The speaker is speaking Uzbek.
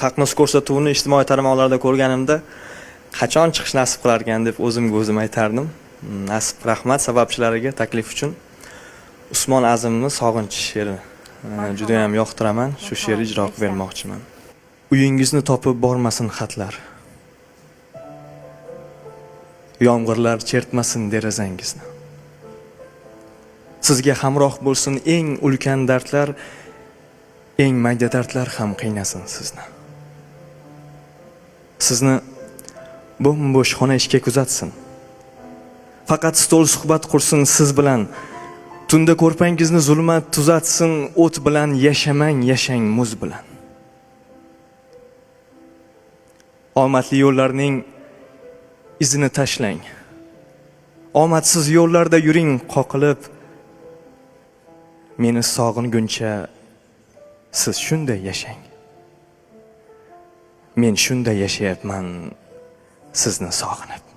Haqnus ko'rsatuvini ijtimoiy tarmoqlarda ko'rganimda qachon chiqish nasib qilar ekan deb o'zimga o'zim aytardim. Nasib, rahmat sababchilariga taklif uchun. Usmon Azimni Sog'inch she'ri juda ham yoqtiraman. Shu she'rni ijro qilib bermoqchiman. Uyingizni topib bormasin xatlar. Yomg'irlar chertmasin derazangizni. Sizga hamroh bo'lsin eng ulkan dardlar, eng mayda dardlar ham qiynasin sizni. Sizni bo'sh xona ishga kuzatsin. Faqat stol suhbat qursin siz bilan. Tunda ko'rpangizni zulmat tuzatsin, o't bilan yashamang, yashang muz bilan. Omadli yo'llarning izini tashlang. Omadsiz yo'llarda yuring qoqilib. Meni sog'inguncha siz shunday yashang. Men shunday yashayapman sizni sog'inib.